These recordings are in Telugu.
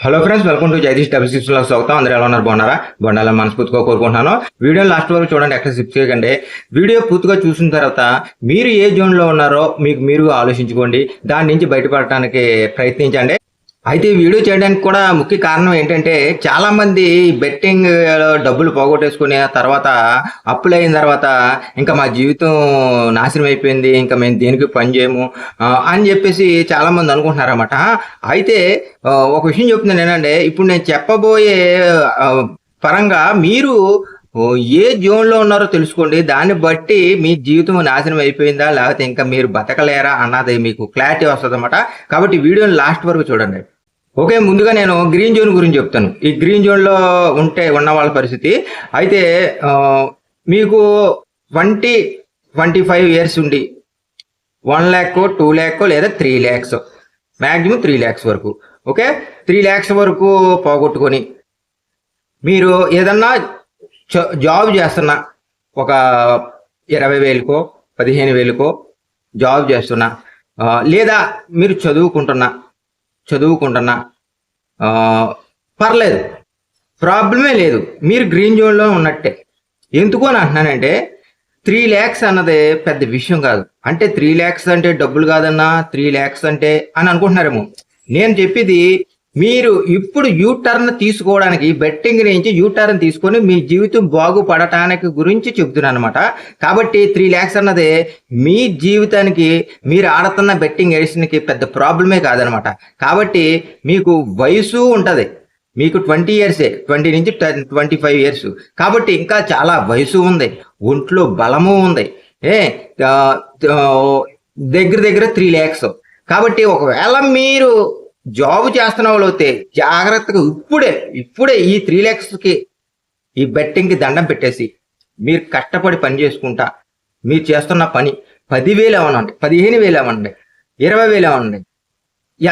Hello friends, welcome to Jagadish డబుల్6 లో స్వాగతం. అందరూ ఎలా ఉన్నారు? బాగున్నారా? మనస్ఫూర్తిగా కోరుకుంటున్నాను. వీడియో లాస్ట్ వరకు చూడండి, ఎక్కడ స్కిప్ చేయకండి. వీడియో పూర్తిగా చూసిన తర్వాత మీరు ఏ జోన్ లో ఉన్నారో మీరు ఆలోచించుకోండి. దాని నుంచి బయటపడటానికి ప్రయత్నించండి. అయితే ఈ వీడియో చేయడానికి కూడా ముఖ్య కారణం ఏంటంటే, చాలా మంది బెట్టింగ్ డబ్బులు పోగొట్టేసుకుని తర్వాత అప్పులు అయిన తర్వాత ఇంకా మా జీవితం నాశనం అయిపోయింది, ఇంకా మేము దేనికి పని చేయము అని చెప్పేసి చాలా మంది అనుకుంటున్నారన్నమాట. అయితే ఒక విషయం చెప్తున్నాను ఏంటంటే, ఇప్పుడు నేను చెప్పబోయే పరంగా మీరు ఏ జోన్లో ఉన్నారో తెలుసుకోండి. దాన్ని బట్టి మీ జీవితం నాశనం అయిపోయిందా లేకపోతే ఇంకా మీరు బతకలేరా అన్నది మీకు క్లారిటీ వస్తుంది అన్నమాట. కాబట్టి వీడియోని లాస్ట్ వరకు చూడండి. ఓకే, ముందుగా నేను గ్రీన్ జోన్ గురించి చెప్తాను. ఈ గ్రీన్ జోన్లో ఉన్న వాళ్ళ పరిస్థితి అయితే మీకు 20-25 ఇయర్స్ ఉండి 1 lakh 2 lakh లేదా 3 lakhs, మ్యాక్సిమం 3 lakhs వరకు. ఓకే, 3 lakhs వరకు పోగొట్టుకొని మీరు ఏదన్నా జాబ్ చేస్తున్నా, ఒక 20,000కో 15,000కో జాబ్ చేస్తున్నా, లేదా మీరు చదువుకుంటున్నా పర్లేదు, ప్రాబ్లమే లేదు, మీరు గ్రీన్ జోన్లో ఉన్నట్టే. ఎందుకు అని అంటున్నానంటే, 3 lakhs అన్నది పెద్ద విషయం కాదు. అంటే 3 lakhs అంటే డబ్బులు కాదన్నా, 3 lakhs అంటే అని అనుకుంటున్నారేమో. నేను చెప్పేది, మీరు ఇప్పుడు యూటర్న్ తీసుకోవడానికి, బెట్టింగ్ నుంచి యూటర్న్ తీసుకొని మీ జీవితం బాగుపడటానికి గురించి చెప్తున్నాను అనమాట. కాబట్టి 3 lakhs అన్నది మీ జీవితానికి, మీరు ఆడుతున్న బెట్టింగ్ ఎడిషన్కి పెద్ద ప్రాబ్లమే కాదనమాట. కాబట్టి మీకు వయసు ఉంటుంది, మీకు 20 ఇయర్సే, 20 నుంచి 25 ఇయర్స్. కాబట్టి ఇంకా చాలా వయసు ఉంది, ఒంట్లో బలము ఉంది. దగ్గర 3 lakhs. కాబట్టి ఒకవేళ మీరు జాబ్ చేస్తున్న వాళ్ళు అయితే జాగ్రత్తగా ఇప్పుడే ఈ 3 lakhsకి ఈ బెట్టింగ్కి దండం పెట్టేసి మీరు కష్టపడి పని చేసుకుంటా, మీరు చేస్తున్న పని 10,000 ఏమనండి, 15,000 ఏమనండి, 20,000 ఏమనండి,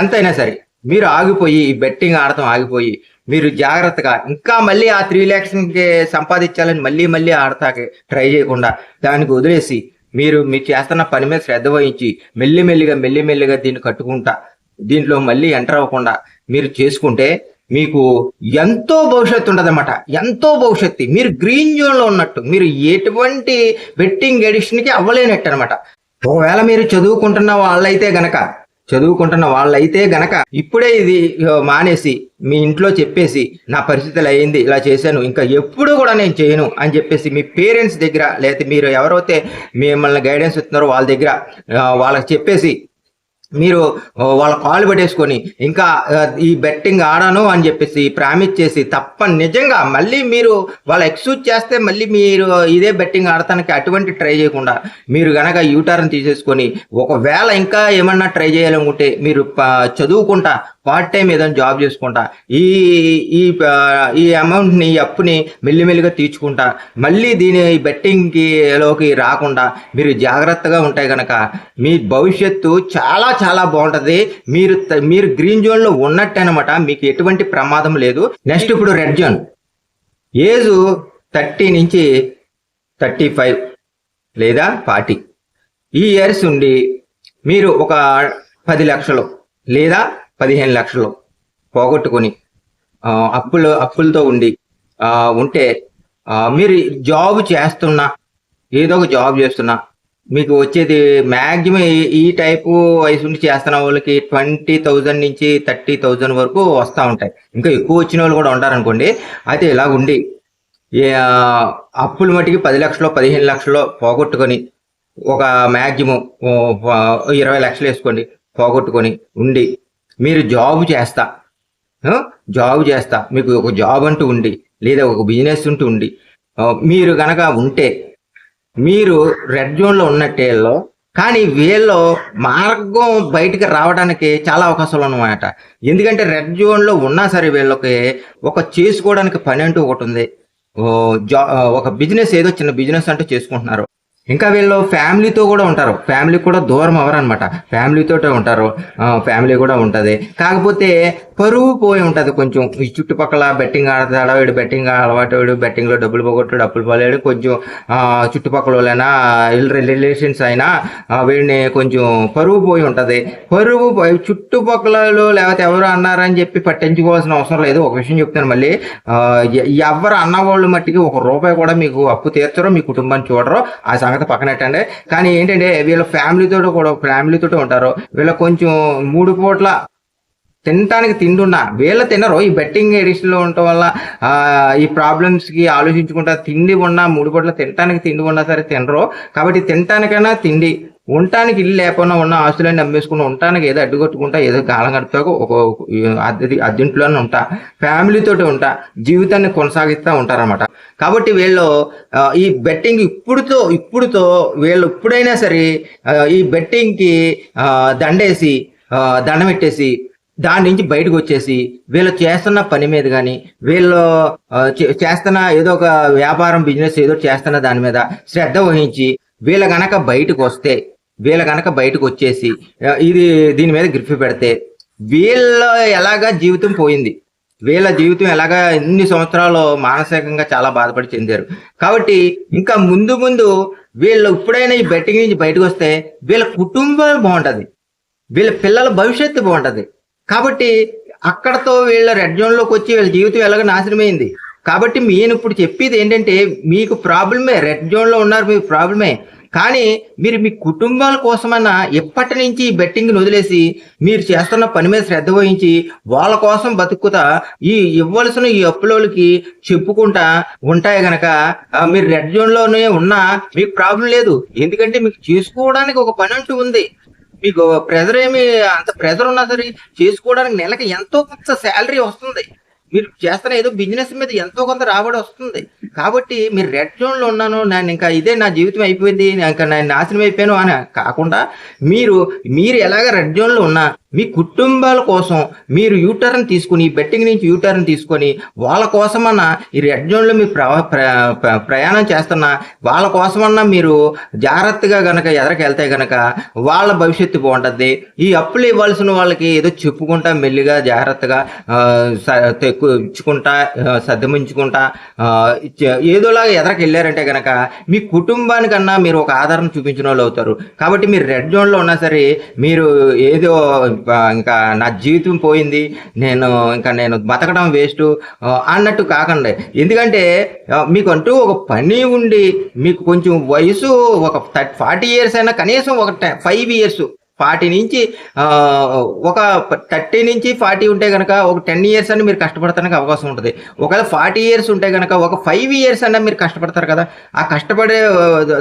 ఎంతైనా సరే మీరు ఆగిపోయి, ఈ బెట్టింగ్ ఆడటం ఆగిపోయి మీరు జాగ్రత్తగా ఇంకా మళ్ళీ ఆ 3 lakhsకి సంపాదించాలని మళ్ళీ ఆడతాకి ట్రై చేయకుండా దానికి వదిలేసి మీరు చేస్తున్న పని మీద శ్రద్ధ వహించి మెల్లిమెల్లిగా దీన్ని కట్టుకుంటా, దీంట్లో మళ్ళీ ఎంటర్ అవ్వకుండా మీరు చేసుకుంటే మీకు ఎంతో భవిష్యత్తు ఉండదన్నమాట. ఎంతో భవిష్యత్తు. మీరు గ్రీన్ జోన్లో ఉన్నట్టు, మీరు ఎటువంటి బెట్టింగ్ ఎడిషన్కి అవ్వలేనట్టు అనమాట. ఒకవేళ మీరు చదువుకుంటున్న వాళ్ళైతే గనక ఇప్పుడే ఇది మానేసి మీ ఇంట్లో చెప్పేసి, నా పరిస్థితులు అయ్యింది, ఇలా చేశాను, ఇంకా ఎప్పుడు కూడా నేను చేయను అని చెప్పేసి మీ పేరెంట్స్ దగ్గర, లేకపోతే మీరు ఎవరైతే మిమ్మల్ని గైడెన్స్ ఇస్తున్నారో వాళ్ళ దగ్గర వాళ్ళకి చెప్పేసి మీరు వాళ్ళ కాలు పెట్టేసుకొని ఇంకా ఈ బెట్టింగ్ ఆడాను అని చెప్పేసి ప్రామిస్ చేసి నిజంగా మళ్ళీ మీరు వాళ్ళ ఎక్స్క్యూజ్ చేస్తే మళ్ళీ మీరు ఇదే బెట్టింగ్ ఆడటానికి అటువంటి ట్రై చేయకుండా మీరు గనక యూటర్న్ తీసేసుకొని, ఒకవేళ ఇంకా ఏమన్నా ట్రై చేయాలనుకుంటే మీరు చదువుకుంటా, పార్ట్ టైం ఏదైనా జాబ్ చేసుకుంటా ఈ అమౌంట్ని, ఈ అప్పుని మెల్లిమెల్లిగా తీర్చుకుంటా మళ్ళీ దీని బెట్టింగ్లోకి రాకుండా మీరు జాగ్రత్తగా ఉంటే కనుక మీ భవిష్యత్తు చాలా చాలా బాగుంటది. మీరు గ్రీన్ జోన్ లో ఉన్నట్టు అనమాట. మీకు ఎటువంటి ప్రమాదం లేదు. నెక్స్ట్ ఇప్పుడు రెడ్ జోన్. ఏజ్ 30 నుంచి 35 లేదా 40 ఈ ఇయర్స్ ఉండి మీరు ఒక 10 లక్షలు లేదా 15 లక్షలు పోగొట్టుకొని అప్పులతో ఉంటే మీరు జాబ్ చేస్తున్నా, ఏదో ఒక జాబ్ చేస్తున్నా, మీకు వచ్చేది మ్యాక్సిమం ఈ టైపు వయసు ఉండి చేస్తున్న వాళ్ళకి 20,000 నుంచి 30,000 వరకు వస్తూ ఉంటాయి. ఇంకా ఎక్కువ వచ్చిన వాళ్ళు కూడా ఉంటారనుకోండి. అయితే ఇలా ఉండి అప్పుల మటుకి 10 లక్షలు 15 లక్షలు పోగొట్టుకొని, ఒక మ్యాక్సిమం 20 లక్షలు వేసుకోండి, పోగొట్టుకొని ఉండి మీరు జాబ్ చేస్తా మీకు ఒక జాబ్ అంటూ ఉండి, లేదా ఒక బిజినెస్ ఉండి మీరు గనక ఉంటే మీరు రెడ్ జోన్లో ఉన్నట్టేలో. కానీ వీళ్ళు మార్గం బయటికి రావడానికి చాలా అవకాశాలు ఉన్నాయట. ఎందుకంటే రెడ్ జోన్లో ఉన్నా సరే వీళ్ళకి ఒక చేసుకోవడానికి పని అంటూ ఒకటి ఉంది. ఒక బిజినెస్, ఏదో చిన్న బిజినెస్ అంటూ చేసుకుంటున్నారు. ఇంకా వీళ్ళు ఫ్యామిలీతో కూడా ఉంటారు. ఫ్యామిలీ కూడా దూరం అవ్వరనమాట. ఫ్యామిలీతోటే ఉంటారు. ఫ్యామిలీ కూడా ఉంటుంది. కాకపోతే పరువు పోయి ఉంటుంది కొంచెం. ఈ చుట్టుపక్కల బెట్టింగ్ ఆడతాడు, వీడు బెట్టింగ్ అలవాటు, వీడు బెట్టింగ్లో డబ్బులు పోగొట్టాడు, అప్పులు పోలేడు. కొంచెం చుట్టుపక్కల వాళ్ళైనా రిలేషన్స్ అయినా వీడిని కొంచెం పరువు పోయి ఉంటుంది. పరువు పోయి చుట్టుపక్కల లేకపోతే ఎవరు అన్నారని చెప్పి పట్టించుకోవాల్సిన అవసరం లేదు. ఒక విషయం చెప్తాను మళ్ళీ, ఎవరు అన్నవాళ్ళు మట్టికి ₹1 కూడా మీకు అప్పు తీర్చరు, మీ కుటుంబాన్ని చూడరు. ఆ సంగతి పక్కనట్టండి. కానీ ఏంటంటే వీళ్ళ ఫ్యామిలీతో ఉంటారు. వీళ్ళ కొంచెం 3 పూట్ల తినటానికి తిండి ఉన్నా వీళ్ళ తినరు. ఈ బెట్టింగ్ ఎడిషన్లో ఉండటం వల్ల ఈ ప్రాబ్లమ్స్కి ఆలోచించుకుంటా తిండి ఉన్నా 3 పూట్ల తినటానికి తిండి ఉన్నా సరే తినరు. కాబట్టి తినటానికైనా తిండి, ఉండటానికి ఇల్లు లేకుండా ఉన్న ఆస్తులన్నీ అమ్మేసుకుని ఉండటానికి ఏదో అడ్డుకొట్టుకుంటా, ఏదో కాలం గడుపుతాకు ఒక అద్దెంట్లోనే ఉంటా, ఫ్యామిలీతోటి ఉంటా, జీవితాన్ని కొనసాగిస్తూ ఉంటారన్నమాట. కాబట్టి వీళ్ళు ఈ బెట్టింగ్ ఇప్పుడుతో వీళ్ళు ఎప్పుడైనా సరే ఈ బెట్టింగ్కి దండం పెట్టేసి దాని నుంచి బయటకు వచ్చేసి వీళ్ళు చేస్తున్న పని మీద కానీ, వీళ్ళు చేస్తున్న ఏదో ఒక వ్యాపారం బిజినెస్ ఏదో చేస్తున్న దాని మీద శ్రద్ధ వహించి వీళ్ళ గనక బయటకు వచ్చేసి దీని మీద గ్రిప్ పెడితే వీళ్ళ ఎలాగా జీవితం పోయింది. వీళ్ళ జీవితం ఎలాగా ఎన్ని సంవత్సరాలు మానసికంగా చాలా బాధపడి చెందారు. కాబట్టి ఇంకా ముందు వీళ్ళు ఎప్పుడైనా ఈ బెట్టింగ్ నుంచి బయటకు వస్తే వీళ్ళ కుటుంబం బాగుంటుంది, వీళ్ళ పిల్లల భవిష్యత్తు బాగుంటుంది. కాబట్టి అక్కడతో వీళ్ళ రెడ్ జోన్లోకి వచ్చి వీళ్ళ జీవితం ఎలాగ నాశనమైంది. కాబట్టి నేను ఇప్పుడు చెప్పేది ఏంటంటే, మీకు ప్రాబ్లమే, రెడ్ జోన్లో ఉన్నారు, మీకు ప్రాబ్లమే. కానీ మీరు మీ కుటుంబాల కోసమన్నా ఎప్పటి నుంచి ఈ బెట్టింగ్ని వదిలేసి మీరు చేస్తున్న పని మీద శ్రద్ధ వహించి వాళ్ళ కోసం బతుకుతా ఇవ్వాల్సిన ఈ అప్పులోకి చెప్పుకుంటా ఉంటాయి గనక మీరు రెడ్ జోన్లోనే ఉన్నా మీకు ప్రాబ్లం లేదు. ఎందుకంటే మీకు చేసుకోవడానికి ఒక పని అంటూ ఉంది. మీకు అంత ప్రెజర్ ఉన్నా సరే చేసుకోవడానికి నెలకి ఎంతో కొంత శాలరీ వస్తుంది. మీరు చేస్తున్న ఏదో బిజినెస్ మీద ఎంతో కొంత రాబడి వస్తుంది. కాబట్టి మీరు రెడ్ జోన్లో ఉన్నాను, నేను ఇంకా ఇదే నా జీవితం అయిపోయింది, ఇంకా నేను నాశనం అయిపోయాను అని కాకుండా మీరు ఎలాగ రెడ్ జోన్లో ఉన్నా మీ కుటుంబాల కోసం మీరు యూటర్న్ తీసుకుని, బెట్టింగ్ నుంచి యూటర్న్ తీసుకొని వాళ్ళ కోసమన్నా ఈ రెడ్ జోన్లో మీరు ప్రయాణం చేస్తున్నా వాళ్ళ కోసమన్నా మీరు జాగ్రత్తగా గనక ఎదరికెళ్తే గనక వాళ్ళ భవిష్యత్తు బాగుంటుంది. ఈ అప్పులు ఇవ్వాల్సిన వాళ్ళకి ఏదో చెప్పుకుంటా మెల్లిగా జాగ్రత్తగా ఇచ్చుకుంటా సర్దమించుకుంటా ఏదోలాగా ఎదరికి వెళ్ళారంటే గనక మీ కుటుంబానికన్నా మీరు ఒక ఆధారం చూపించిన వాళ్ళు అవుతారు. కాబట్టి మీరు రెడ్ జోన్లో ఉన్నా సరే మీరు ఏదో ఇంకా నా జీవితం పోయింది, నేను బతకడం వేస్ట్ అన్నట్టు కాకండి. ఎందుకంటే మీకు అంటూ ఒక పని ఉండి మీకు కొంచెం వయసు ఒక 40 years అయినా కనీసం ఒక 5 years 40 నుంచి ఒక 30 నుంచి 40 ఉంటే కనుక ఒక 10 years అని మీరు కష్టపడటానికి అవకాశం ఉంటుంది. ఒకవేళ 40 years ఉంటే కనుక ఒక 5 years అన్నా మీరు కష్టపడతారు కదా. ఆ కష్టపడే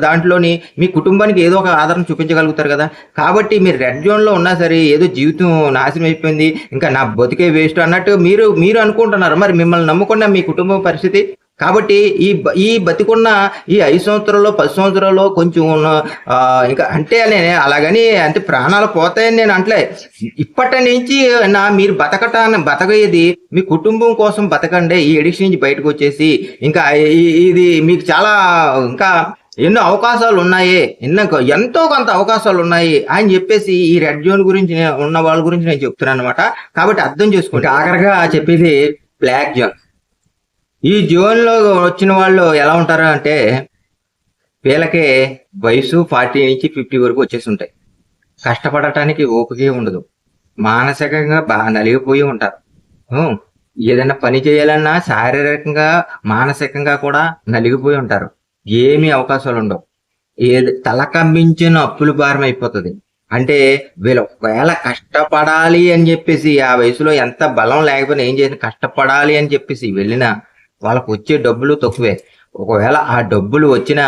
దాంట్లోని మీ కుటుంబానికి ఏదో ఒక ఆధారం చూపించగలుగుతారు కదా. కాబట్టి మీరు రెడ్ జోన్లో ఉన్నా సరే ఏదో జీవితం నాశనం అయిపోయింది, ఇంకా నా బతికే వేస్ట్ అన్నట్టు మీరు అనుకుంటున్నారు. మరి మిమ్మల్ని నమ్ముకున్న మీ కుటుంబం పరిస్థితి. కాబట్టి ఈ బతికున్న ఈ 5 సంవత్సరాల్లో 10 సంవత్సరాల్లో కొంచెం ఇంకా అంటే నేను అలాగని అంటే ప్రాణాలు పోతాయని నేను అంటలే. ఇప్పటి నుంచి మీరు బతకయేది మీ కుటుంబం కోసం బతకండి. ఈ ఎడిక్షన్ నుంచి బయటకు వచ్చేసి ఇంకా ఇది మీకు చాలా ఇంకా ఎన్నో అవకాశాలు ఉన్నాయి, ఎంతో కొంత అవకాశాలు ఉన్నాయి అని చెప్పేసి ఈ రెడ్ జోన్ గురించి ఉన్న వాళ్ళ గురించి నేను చెప్తున్నాను అనమాట. కాబట్టి అర్థం చేసుకోండి. ఆఖరిగా చెప్పేది బ్లాక్ జోన్. ఈ జోన్లో వచ్చిన వాళ్ళు ఎలా ఉంటారు అంటే వీళ్ళకి వయసు 40 నుంచి 50 వరకు వచ్చేసి ఉంటాయి. కష్టపడటానికి ఓపికే ఉండదు, మానసికంగా బాగా నలిగిపోయి ఉంటారు. ఏదైనా పని చేయాలన్నా శారీరకంగా మానసికంగా కూడా నలిగిపోయి ఉంటారు. ఏమీ అవకాశాలు ఉండవు. తలకంబించిన అప్పుల భారం అయిపోతుంది. అంటే వీళ్ళు ఒకవేళ కష్టపడాలి అని చెప్పేసి ఆ వయసులో ఎంత బలం లేకపోయినా ఏం చేసిన కష్టపడాలి అని చెప్పేసి వెళ్ళినా వాళ్ళకు వచ్చే డబ్బులు తక్కువే. ఒకవేళ ఆ డబ్బులు వచ్చినా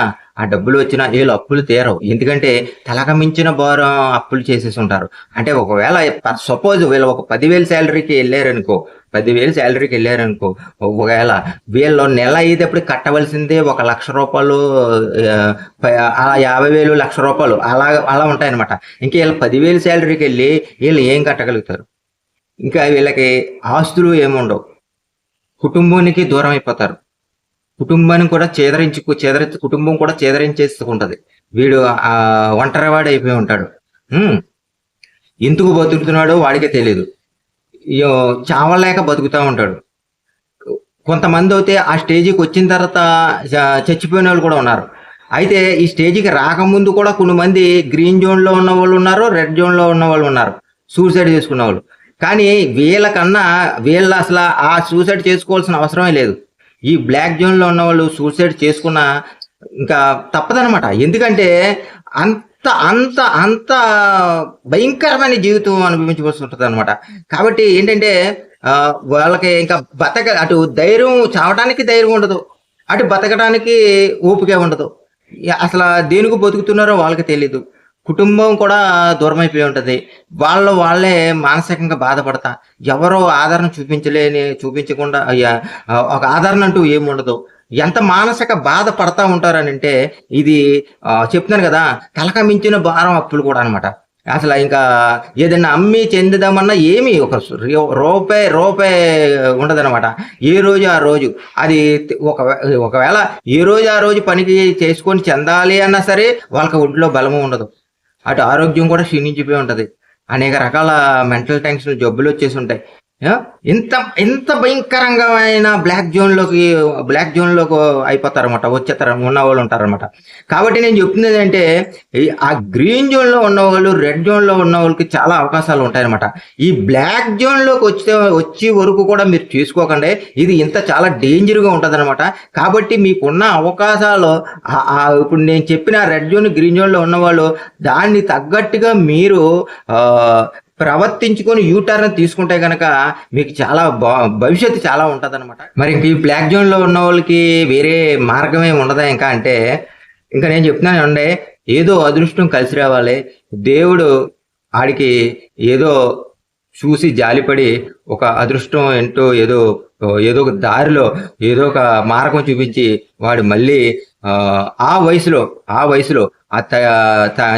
వీళ్ళు అప్పులు తీరవు. ఎందుకంటే తలకమించిన భారం అప్పులు చేసేసి ఉంటారు. అంటే ఒకవేళ సపోజ్ వీళ్ళు ఒక 10,000 శాలరీకి వెళ్ళారనుకో, ఒకవేళ వీళ్ళు నెల అయ్యేటప్పుడు కట్టవలసిందే ₹1,00,000, అలా 50,000, ₹1,00,000 అలా ఉంటాయన్నమాట. ఇంకా వీళ్ళు 10,000 శాలరీకి వెళ్ళి వీళ్ళు ఏం కట్టగలుగుతారు? ఇంకా వీళ్ళకి ఆస్తులు ఏముండవు, కుటుంబానికి దూరం అయిపోతారు. కుటుంబం కూడా చేదరించేసుకుంటది. వీడు ఒంటరివాడు అయిపోయి ఉంటాడు. ఉమ్, ఎందుకు బతుకుతున్నాడో వాడికే తెలియదు. చావలేక బతుకుతూ ఉంటాడు. కొంతమంది అయితే ఆ స్టేజ్కి వచ్చిన తర్వాత చచ్చిపోయిన వాళ్ళు కూడా ఉన్నారు. అయితే ఈ స్టేజ్కి రాకముందు కూడా కొన్ని మంది గ్రీన్ జోన్లో ఉన్న వాళ్ళు ఉన్నారు, రెడ్ జోన్లో ఉన్న వాళ్ళు ఉన్నారు, సూసైడ్ చేసుకున్న వాళ్ళు. కానీ వీళ్ళకన్నా వీళ్ళు అసలు ఆ సూసైడ్ చేసుకోవాల్సిన అవసరమే లేదు. ఈ బ్లాక్ జోన్లో ఉన్న వాళ్ళు సూసైడ్ చేసుకున్న ఇంకా తప్పదనమాట. ఎందుకంటే అంత అంత అంత భయంకరమైన జీవితం అనుభవించవలసి ఉంటుంది అనమాట. కాబట్టి ఏంటంటే వాళ్ళకి ఇంకా అటు ధైర్యం, చావడానికి ధైర్యం ఉండదు, అటు బతకడానికి ఓపిక ఉండదు. అసలు దేనికి బతుకుతున్నారో వాళ్ళకి తెలీదు. కుటుంబం కూడా దూరం అయిపోయి ఉంటుంది. వాళ్ళే మానసికంగా బాధపడతా, ఎవరో ఆదరణ చూపించకుండా ఒక ఆదరణ అంటూ ఏముండదు. ఎంత మానసిక బాధ పడతా ఉంటారనంటే ఇది చెప్తున్నాను కదా, తలక మించిన భారం అప్పులు కూడా అనమాట. అసలు ఇంకా ఏదైనా అమ్మి చెందుదామన్నా ఏమి ఒక రూపాయి ఉండదనమాట. ఏ రోజు ఆ రోజు అది ఒకవేళ ఏ రోజు ఆ రోజు పనికి చేసుకొని చెందాలి అన్నా సరే వాళ్ళకి ఒంట్లో బలము ఉండదు. అటు ఆరోగ్యం కూడా క్షీణించిపోయి ఉంటుంది. అనేక రకాల మెంటల్ టెన్షన్ జబ్బులు వచ్చేసి ఉంటాయి. ఇంత ఇంత భయంకరంగా బ్లాక్ జోన్లోకి అయిపోతారన్నమాట, వచ్చేతారు ఉన్న వాళ్ళు ఉంటారన్నమాట. కాబట్టి నేను చెప్తుంది ఏంటంటే ఆ గ్రీన్ జోన్లో ఉన్నవాళ్ళు, రెడ్ జోన్లో ఉన్న వాళ్ళకి చాలా అవకాశాలు ఉంటాయన్నమాట. ఈ బ్లాక్ జోన్లోకి వచ్చే వరకు కూడా మీరు చేసుకోకండి. ఇది ఇంత చాలా డేంజర్గా ఉంటుంది అనమాట. కాబట్టి మీకున్న అవకాశాలు ఇప్పుడు నేను చెప్పిన రెడ్ జోన్, గ్రీన్ జోన్లో ఉన్నవాళ్ళు దాన్ని తగ్గట్టుగా మీరు ప్రవర్తించుకొని యూటర్న్ తీసుకుంటే కనుక మీకు చాలా భవిష్యత్తు చాలా ఉంటుంది అనమాట. మరి ఇంక ఈ బ్లాక్ జోన్లో ఉన్న వాళ్ళకి వేరే మార్గమే ఉండదా ఇంకా అంటే, ఇంకా నేను చెప్తున్నాను అండి, ఏదో అదృష్టం కలిసి రావాలి. దేవుడు ఆడికి ఏదో చూసి జాలిపడి ఒక అదృష్టం ఏంటో ఏదో ఒక దారిలో ఏదో ఒక మార్గం చూపించి వాడు మళ్ళీ ఆ వయసులో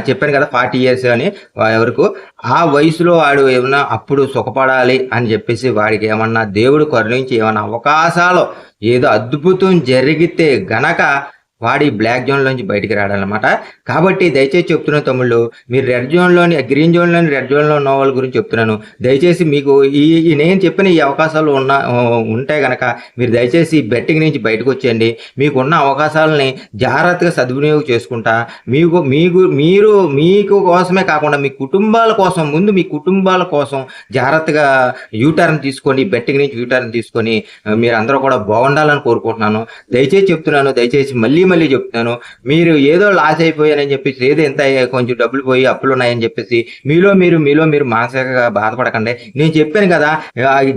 చెప్పాను కదా 40 years అని ఎవరికి, ఆ వయసులో వాడు ఏమన్నా అప్పుడు సుఖపడాలి అని చెప్పేసి వాడికి ఏమన్నా దేవుడు కరుణించి ఏమన్నా అవకాశాలు ఏదో అద్భుతం జరిగితే గనక వాడి బ్లాక్ జోన్లోంచి బయటికి రాడాలన్నమాట. కాబట్టి దయచేసి చెప్తున్నాను తమ్ముళ్ళు, మీరు గ్రీన్ జోన్లోని రెడ్ జోన్లో ఉన్న వాళ్ళ గురించి చెప్తున్నాను. దయచేసి మీకు నేను చెప్పిన ఈ అవకాశాలు ఉంటే గనక మీరు దయచేసి బెట్టింగ్ నుంచి బయటకు వచ్చేయండి. మీకున్న అవకాశాలని జాగ్రత్తగా సద్వినియోగం చేసుకుంటా మీకు కోసమే కాకుండా మీ కుటుంబాల కోసం, ముందు మీ కుటుంబాల కోసం జాగ్రత్తగా యూటర్న్ తీసుకొని, బెట్టింగ్ నుంచి యూటర్న్ తీసుకొని మీరు అందరూ కూడా బాగుండాలని కోరుకుంటున్నాను. దయచేసి చెప్తున్నాను, దయచేసి మళ్ళీ చెప్తున్నాను, మీరు ఏదో లాస్ అయిపోయారని చెప్పేసి, ఏదో ఎంత కొంచెం డబ్బులు పోయి అప్పులు ఉన్నాయని చెప్పేసి మీలో మీరు మానసికంగా బాధపడకండి. నేను చెప్పాను కదా,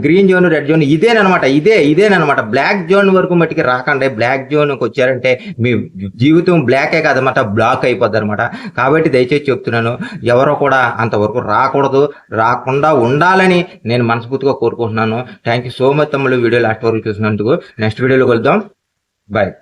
గ్రీన్ జోన్, రెడ్ జోన్ ఇదేనమాట. బ్లాక్ జోన్ వరకు మట్టికి రాకండి. బ్లాక్ జోన్కి వచ్చారంటే మీ జీవితం బ్లాకే కాదన్నమాట, బ్లాక్ అయిపోద్ది అనమాట. కాబట్టి దయచేసి చెప్తున్నాను, ఎవరో కూడా అంతవరకు రాకుండా ఉండాలని నేను మనస్ఫూర్తిగా కోరుకుంటున్నాను. థ్యాంక్ యూ సో మచ్ తమ్ముళ్ళు, వీడియో లాస్ట్ వరకు చూసినందుకు. నెక్స్ట్ వీడియోలో కలుద్దాం. బాయ్.